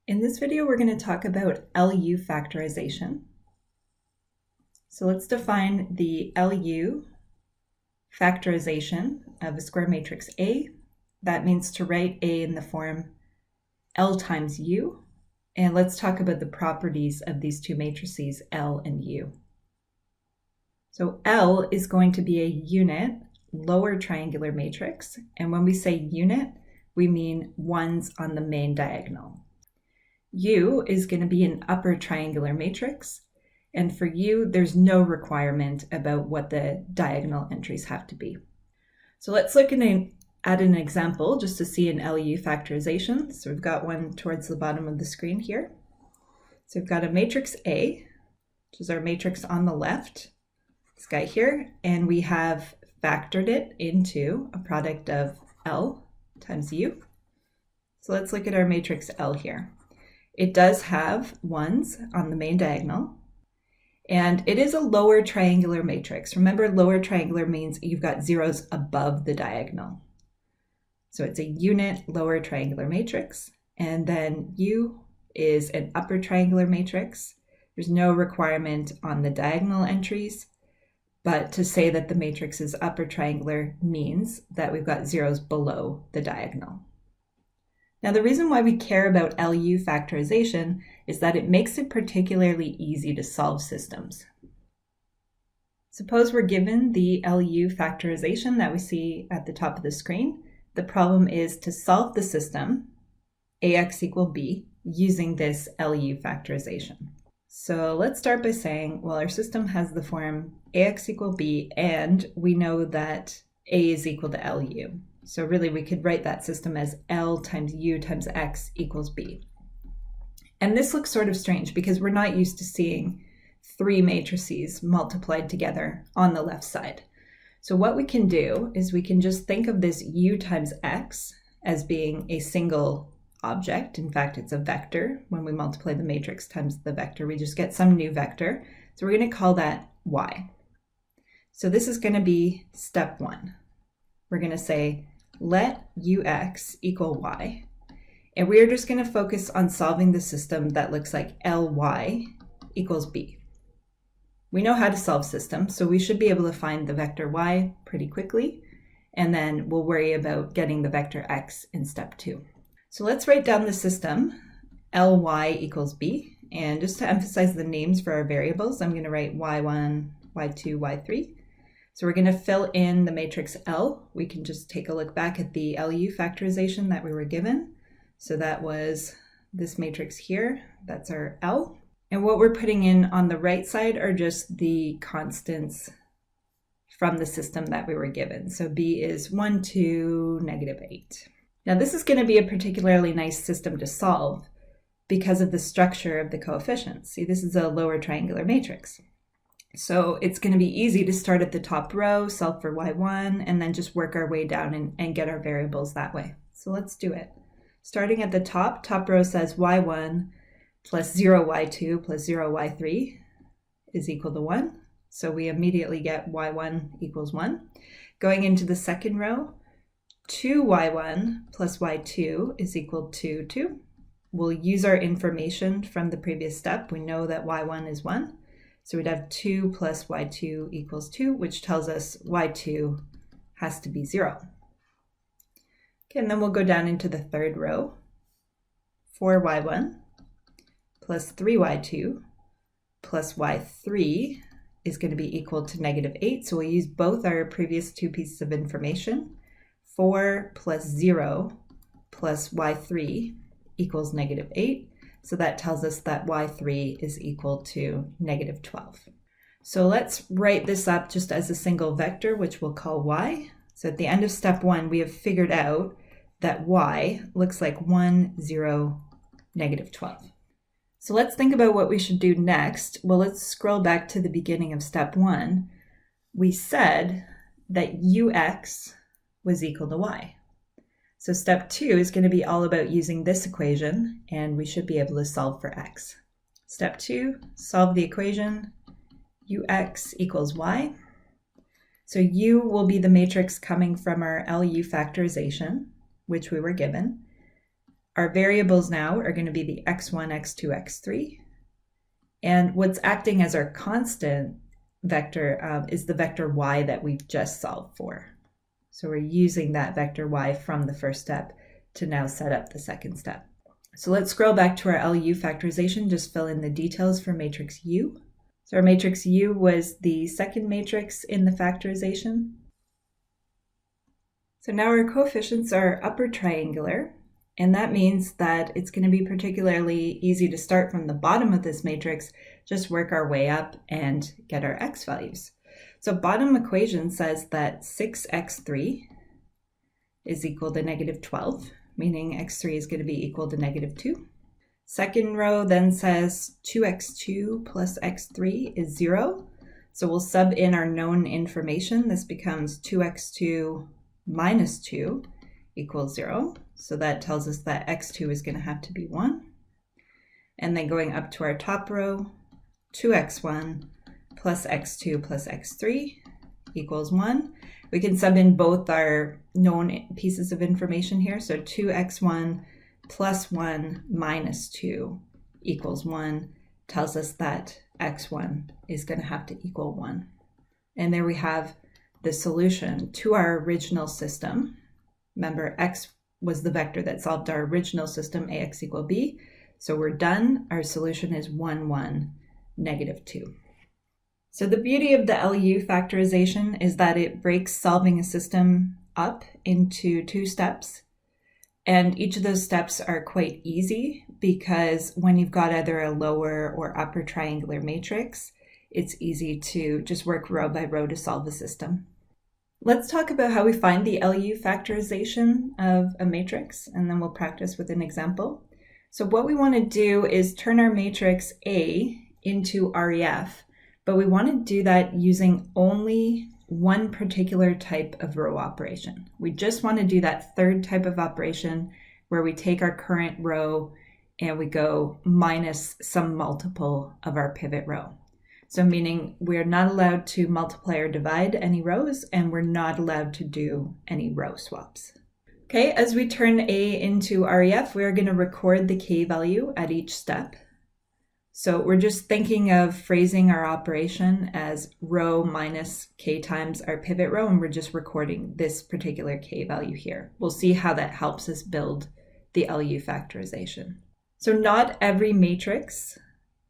In this video, we're going to talk about LU factorization. So let's define the LU factorization of a square matrix A. That means to write A in the form L times U. And let's talk about the properties of these two matrices, L and U. So L is going to be a unit lower triangular matrix. And when we say unit, we mean ones on the main diagonal. U is going to be an upper triangular matrix, and for U, there's no requirement about what the diagonal entries have to be. So let's look at an example just to see an LU factorization. So we've got one towards the bottom of the screen here. So we've got a matrix A, which is our matrix on the left, this guy here, and we have factored it into a product of L times U. So let's look at our matrix L here. It does have ones on the main diagonal, and it is a lower triangular matrix. Remember, lower triangular means you've got zeros above the diagonal. So it's a unit lower triangular matrix, and then U is an upper triangular matrix. There's no requirement on the diagonal entries, but to say that the matrix is upper triangular means that we've got zeros below the diagonal. Now, the reason why we care about LU factorization is that it makes it particularly easy to solve systems. Suppose we're given the LU factorization that we see at the top of the screen. The problem is to solve the system, AX equal B, using this LU factorization. So let's start by saying, well, our system has the form AX equal B, and we know that A is equal to LU. So really, we could write that system as L times U times X equals B. And this looks sort of strange because we're not used to seeing three matrices multiplied together on the left side. So what we can do is we can just think of this U times X as being a single object. In fact, it's a vector. When we multiply the matrix times the vector, we just get some new vector. So we're going to call that Y. So this is going to be step one. We're going to say, let Ux equal Y, and we are just going to focus on solving the system that looks like Ly equals B. We know how to solve systems, so we should be able to find the vector Y pretty quickly, and then we'll worry about getting the vector X in step two. So let's write down the system Ly equals B, and just to emphasize the names for our variables, I'm going to write Y1, Y2, Y3. So we're going to fill in the matrix L. We can just take a look back at the LU factorization that we were given. So that was this matrix here. That's our L. And what we're putting in on the right side are just the constants from the system that we were given. So B is 1, 2, -8. Now this is going to be a particularly nice system to solve because of the structure of the coefficients. See, this is a lower triangular matrix. So it's going to be easy to start at the top row, solve for Y1, and then just work our way down and get our variables that way. So let's do it. Starting at the top row says Y1 plus 0Y2 plus 0Y3 is equal to 1. So we immediately get Y1 equals 1. Going into the second row, 2Y1 plus Y2 is equal to 2. We'll use our information from the previous step. We know that Y1 is 1. So we'd have 2 plus Y2 equals 2, which tells us Y2 has to be 0. Okay, and then we'll go down into the third row. 4Y1 plus 3Y2 plus Y3 is going to be equal to -8. So we'll use both our previous two pieces of information. 4 plus 0 plus Y3 equals -8. So that tells us that Y3 is equal to -12. So let's write this up just as a single vector, which we'll call Y. So at the end of step one, we have figured out that Y looks like 1, 0, -12. So let's think about what we should do next. Well, let's scroll back to the beginning of step one. We said that Ux was equal to Y. So step two is going to be all about using this equation, and we should be able to solve for X. Step two, solve the equation Ux equals Y. So U will be the matrix coming from our LU factorization, which we were given. our variables now are going to be the x1, x2, x3. And what's acting as our constant vector is the vector y that we've just solved for. So we're using that vector y from the first step to now set up the second step. So let's scroll back to our LU factorization, just fill in the details for matrix U. So our matrix U was the second matrix in the factorization. So now our coefficients are upper triangular, and that means that it's going to be particularly easy to start from the bottom of this matrix, just work our way up and get our x values. So bottom equation says that 6x3 is equal to negative 12, meaning x3 is going to be equal to negative 2. Second row then says 2x2 plus x3 is 0. So we'll sub in our known information. This becomes 2x2 minus 2 equals 0. So that tells us that x2 is going to have to be 1. And then going up to our top row, 2x1 plus x2 plus x3 equals 1. We can sub in both our known pieces of information here. So 2x1 plus 1 minus 2 equals 1 tells us that x1 is going to have to equal 1. And there we have the solution to our original system. Remember, x was the vector that solved our original system, ax equal b. So we're done. Our solution is 1, 1, negative 2. So the beauty of the LU factorization is that it breaks solving a system up into 2 steps. And each of those steps are quite easy because when you've got either a lower or upper triangular matrix, it's easy to just work row by row to solve the system. Let's talk about how we find the LU factorization of a matrix, and then we'll practice with an example. So what we want to do is turn our matrix A into REF, but we want to do that using only one particular type of row operation. We just want to do that third type of operation where we take our current row and we go minus some multiple of our pivot row. So meaning we're not allowed to multiply or divide any rows, and we're not allowed to do any row swaps. Okay, as we turn A into REF, we're going to record the K value at each step. So we're just thinking of phrasing our operation as row minus K times our pivot row, and we're just recording this particular K value here. We'll see how that helps us build the LU factorization. So not every matrix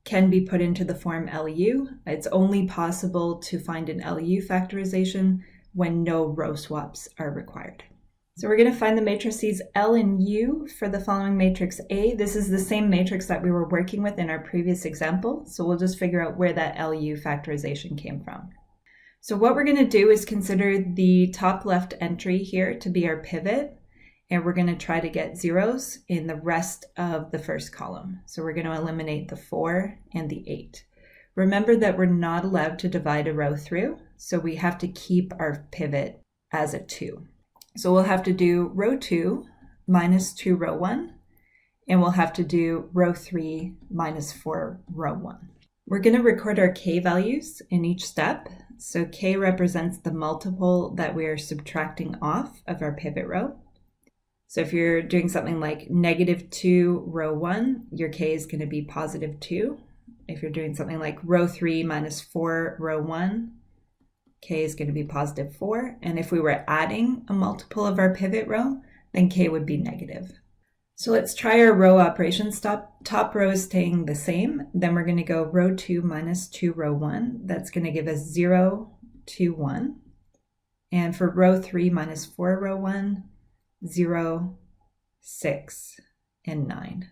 can be put into the form LU. It's only possible to find an LU factorization when no row swaps are required. So we're going to find the matrices L and U for the following matrix A. This is the same matrix that we were working with in our previous example, so we'll just figure out where that LU factorization came from. So what we're going to do is consider the top left entry here to be our pivot, and we're going to try to get zeros in the rest of the first column. So we're going to eliminate the 4 and the 8. Remember that we're not allowed to divide a row through, so we have to keep our pivot as a 2. So we'll have to do row 2 minus 2 row 1, and we'll have to do row 3 minus 4 row 1. We're going to record our K values in each step. So K represents the multiple that we are subtracting off of our pivot row. So if you're doing something like negative 2 row 1, your K is going to be positive 2. If you're doing something like row 3 minus 4 row 1, K is going to be positive 4. And if we were adding a multiple of our pivot row, then K would be negative. So let's try our row operations. Top row is staying the same. Then we're going to go row 2 minus 2 row 1. That's going to give us 0, 2, 1. And for row 3 minus 4 row 1, 0, 6, and 9.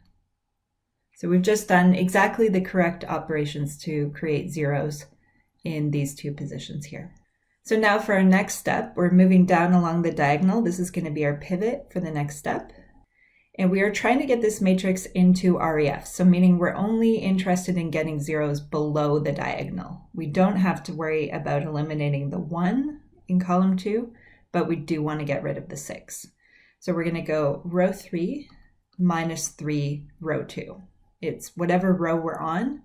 So we've just done exactly the correct operations to create zeros in these two positions here. So now for our next step, we're moving down along the diagonal. This is going to be our pivot for the next step. And we are trying to get this matrix into REF. So meaning we're only interested in getting zeros below the diagonal. We don't have to worry about eliminating the 1 in column 2, but we do want to get rid of the 6. So we're going to go row 3 minus 3 row 2. It's whatever row we're on,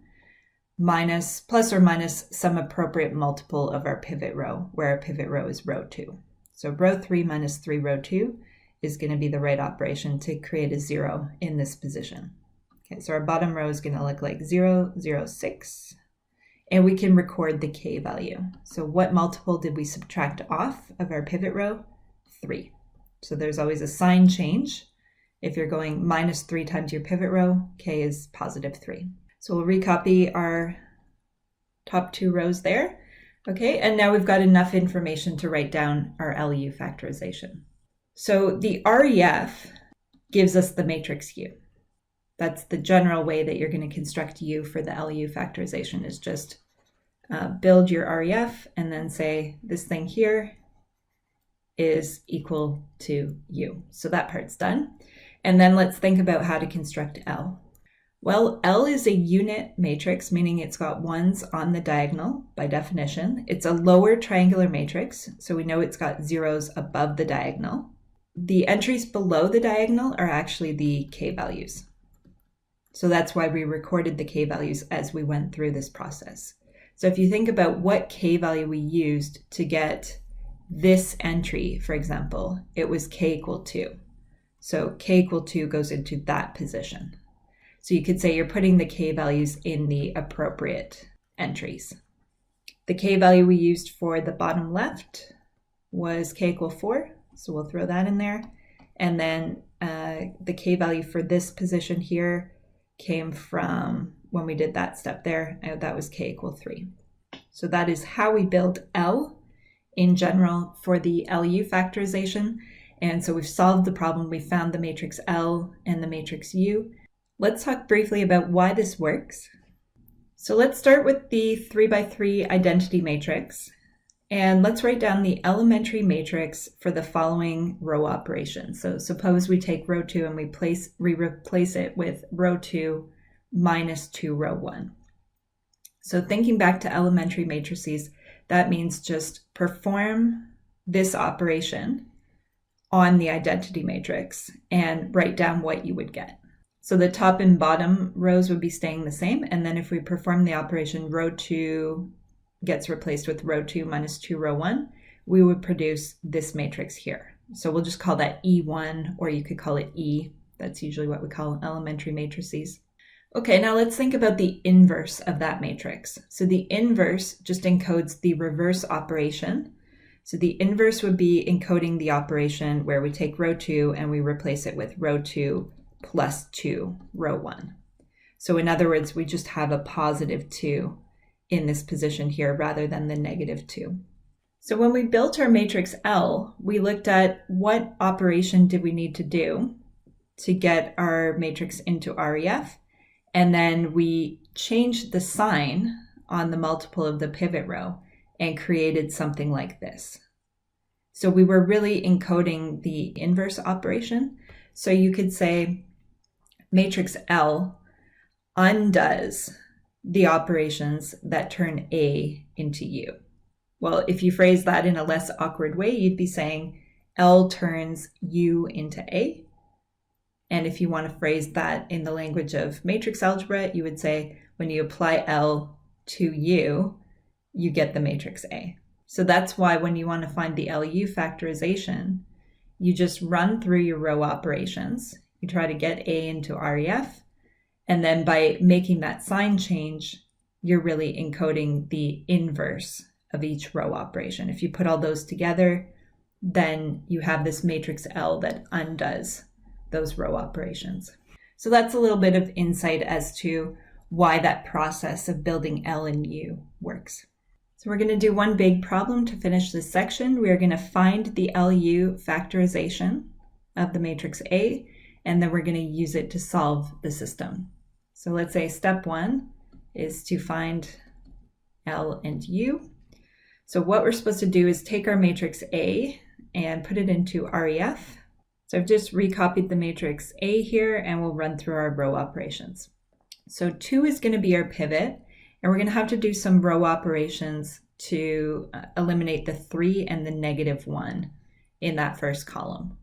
minus plus or minus some appropriate multiple of our pivot row, where our pivot row is row 2. So row 3 minus 3 row 2 is going to be the right operation to create a 0 in this position. Okay, so our bottom row is going to look like 0, 0, 6. And we can record the k value. So what multiple did we subtract off of our pivot row? 3. So there's always a sign change. If you're going minus 3 times your pivot row, k is positive 3. So we'll recopy our top 2 rows there. Okay, and now we've got enough information to write down our LU factorization. So the REF gives us the matrix U. That's the general way that you're going to construct U for the LU factorization, is just build your REF and then say this thing here is equal to U. So that part's done. And then let's think about how to construct L. Well, L is a unit matrix, meaning it's got ones on the diagonal by definition. It's a lower triangular matrix, so we know it's got zeros above the diagonal. The entries below the diagonal are actually the k values. So that's why we recorded the k values as we went through this process. So if you think about what k value we used to get this entry, for example, it was k equal 2. So k equal 2 goes into that position. So you could say you're putting the k values in the appropriate entries. The k value we used for the bottom left was k equal 4. So we'll throw that in there. And then the k value for this position here came from when we did that step there, that was k equal 3. So that is how we build L in general for the LU factorization. And so we've solved the problem. We found the matrix L and the matrix U. Let's talk briefly about why this works. So let's start with the 3 by 3 identity matrix. And let's write down the elementary matrix for the following row operation. So suppose we take row 2 and we replace it with row 2 minus 2 row 1. So thinking back to elementary matrices, that means just perform this operation on the identity matrix and write down what you would get. So the top and bottom rows would be staying the same. And then if we perform the operation row 2 gets replaced with row 2 minus 2 row 1, we would produce this matrix here. So we'll just call that E1, or you could call it E. That's usually what we call elementary matrices. Okay, now let's think about the inverse of that matrix. So the inverse just encodes the reverse operation. So the inverse would be encoding the operation where we take row 2 and we replace it with row 2 plus 2 row 1. So in other words, we just have a positive 2 in this position here rather than the negative 2. So when we built our matrix L, we looked at what operation did we need to do to get our matrix into REF, and then we changed the sign on the multiple of the pivot row and created something like this. So we were really encoding the inverse operation. So you could say matrix L undoes the operations that turn A into U. Well, if you phrase that in a less awkward way, you'd be saying L turns U into A. And if you want to phrase that in the language of matrix algebra, you would say when you apply L to U, you get the matrix A. So that's why when you want to find the LU factorization, you just run through your row operations. You try to get A into REF, and then by making that sign change, you're really encoding the inverse of each row operation. If you put all those together, then you have this matrix L that undoes those row operations. So that's a little bit of insight as to why that process of building L and U works. So we're going to do one big problem to finish this section. We are going to find the LU factorization of the matrix A, and then we're going to use it to solve the system. So let's say step 1 is to find L and U. So what we're supposed to do is take our matrix A and put it into REF. So I've just recopied the matrix A here, and we'll run through our row operations. So 2 is going to be our pivot, and we're going to have to do some row operations to eliminate the 3 and the negative 1 in that first column.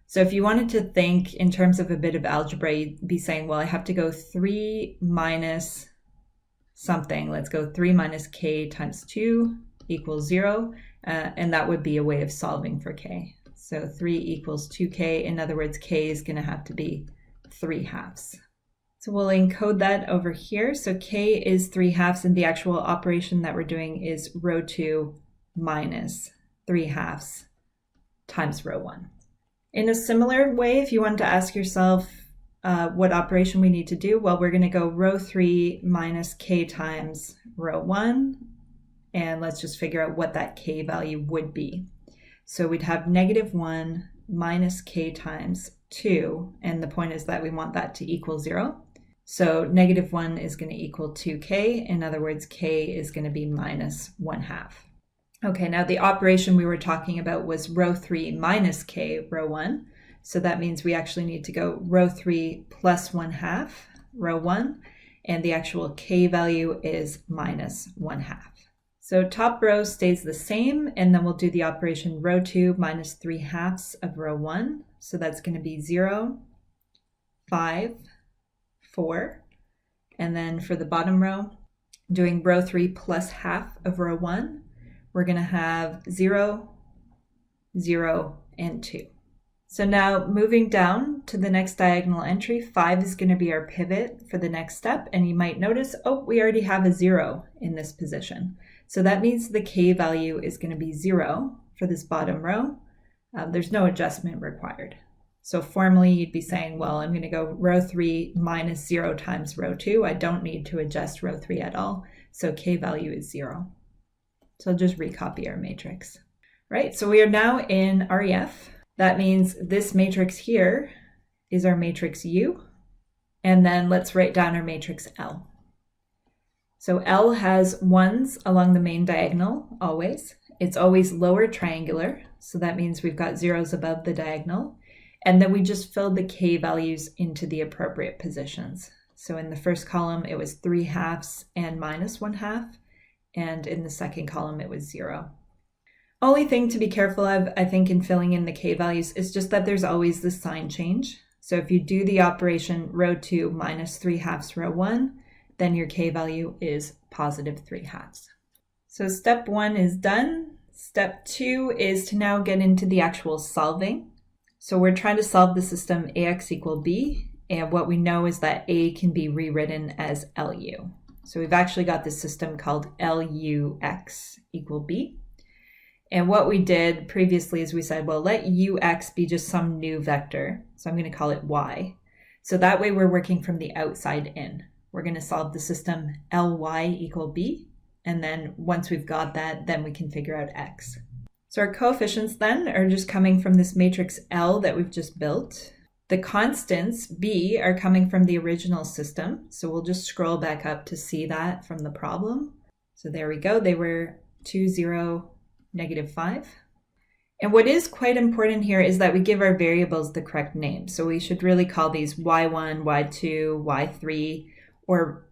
So if you wanted to think in terms of a bit of algebra, you'd be saying, well, I have to go 3 minus something. Let's go 3 minus k times 2 equals 0, and that would be a way of solving for k. So 3 equals 2k. In other words, k is going to have to be 3/2. So we'll encode that over here. So k is 3/2, and the actual operation that we're doing is row 2 minus 3/2 times row 1. In a similar way, if you want to ask yourself what operation we need to do, well, we're going to go row 3 minus k times row 1, and let's just figure out what that k value would be. So we'd have -1 minus k times 2, and the point is that we want that to equal 0. So -1 is going to equal 2k. In other words, k is going to be -1/2. Okay, now the operation we were talking about was row 3 minus k, row 1. So that means we actually need to go row 3 plus 1/2, row 1, and the actual k value is -1/2. So top row stays the same, and then we'll do the operation row 2 minus 3/2 of row 1. So that's going to be 0, 5, 4. And then for the bottom row, doing row 3 plus half of row 1, we're going to have 0, 0, and 2. So now moving down to the next diagonal entry, 5 is going to be our pivot for the next step. And you might notice, oh, we already have a 0 in this position. So that means the k value is going to be 0 for this bottom row. There's no adjustment required. So formally, you'd be saying, well, I'm going to go row 3 minus 0 times row 2. I don't need to adjust row 3 at all. So k value is 0. So I'll just recopy our matrix. Right, so we are now in REF. That means this matrix here is our matrix U. And then let's write down our matrix L. So L has 1s along the main diagonal, always. It's always lower triangular. So that means we've got 0s above the diagonal. And then we just filled the k values into the appropriate positions. So in the first column, it was 3/2 and -1/2. And in the second column, it was 0. Only thing to be careful of, I think, in filling in the k values is just that there's always the sign change. So if you do the operation row 2 minus 3/2 row 1, then your k value is +3/2. So step 1 is done. Step 2 is to now get into the actual solving. So we're trying to solve the system ax equal b, and what we know is that a can be rewritten as LU. So we've actually got this system called LUx equal b. And what we did previously is we said, well, let ux be just some new vector. So I'm going to call it y. So that way we're working from the outside in. We're going to solve the system ly equal b. And then once we've got that, then we can figure out x. So our coefficients then are just coming from this matrix L that we've just built. The constants b are coming from the original system. So we'll just scroll back up to see that from the problem. So there we go. They were 2, 0, -5. And what is quite important here is that we give our variables the correct name. So we should really call these y1, y2, y3, or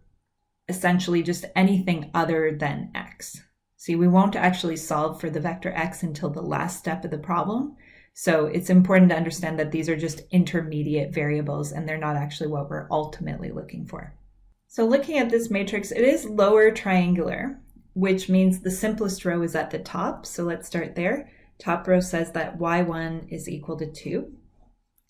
essentially just anything other than x. See, we won't actually solve for the vector x until the last step of the problem. So it's important to understand that these are just intermediate variables and they're not actually what we're ultimately looking for. So looking at this matrix, it is lower triangular, which means the simplest row is at the top. So let's start there. Top row says that y1 is equal to 2.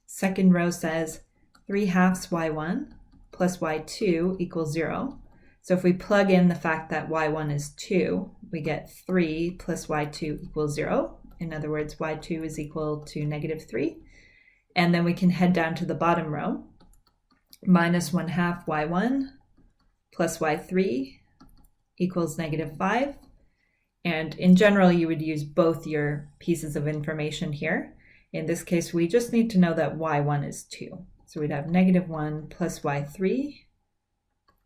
Second row says 3/2 y1 plus y2 equals 0. So if we plug in the fact that y1 is 2, we get 3 plus y2 equals 0. In other words, y2 is equal to -3. And then we can head down to the bottom row. -1/2 y1 plus y3 equals -5. And in general, you would use both your pieces of information here. In this case, we just need to know that y1 is 2. So we'd have -1 plus y3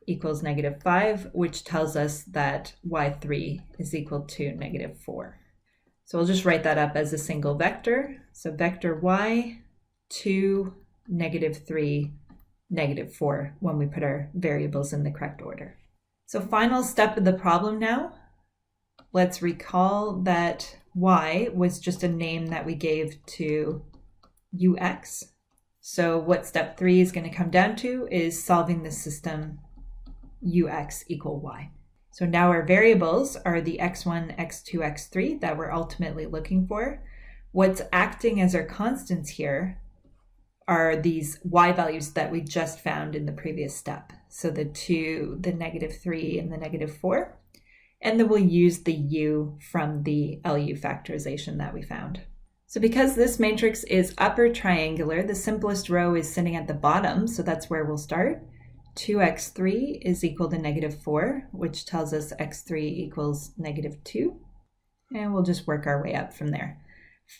equals -5, which tells us that y3 is equal to -4. So we'll just write that up as a single vector. So vector y, 2, -3, -4 when we put our variables in the correct order. So final step of the problem now. Let's recall that y was just a name that we gave to ux. So what step 3 is going to come down to is solving the system ux equal y. So now our variables are the x1, x2, x3 that we're ultimately looking for. What's acting as our constants here are these y values that we just found in the previous step. So the 2, the -3, and the -4. And then we'll use the u from the LU factorization that we found. So because this matrix is upper triangular, the simplest row is sitting at the bottom, so that's where we'll start. 2x3 is equal to -4, which tells us x3 equals -2. And we'll just work our way up from there.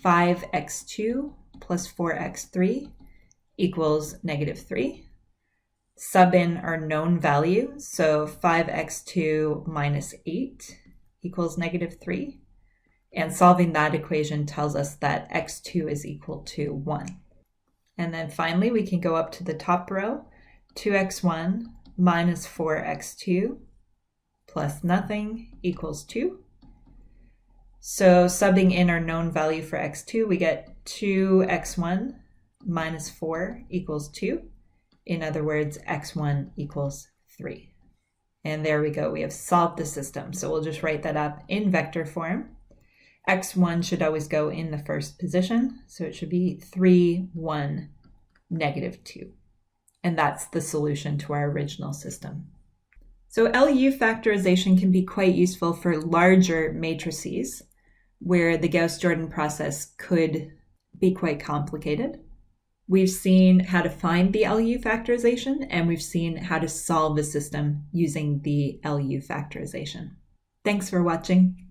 5x2 plus 4x3 equals -3. Sub in our known value, so 5x2 minus 8 equals -3. And solving that equation tells us that x2 is equal to 1. And then finally, we can go up to the top row. 2x1 minus 4x2 plus nothing equals 2. So subbing in our known value for x2, we get 2x1 minus 4 equals 2. In other words, x1 equals 3. And there we go. We have solved the system. So we'll just write that up in vector form. x1 should always go in the first position. So it should be 3, 1, -2. And that's the solution to our original system. So LU factorization can be quite useful for larger matrices where the Gauss-Jordan process could be quite complicated. We've seen how to find the LU factorization, and we've seen how to solve a system using the LU factorization. Thanks for watching.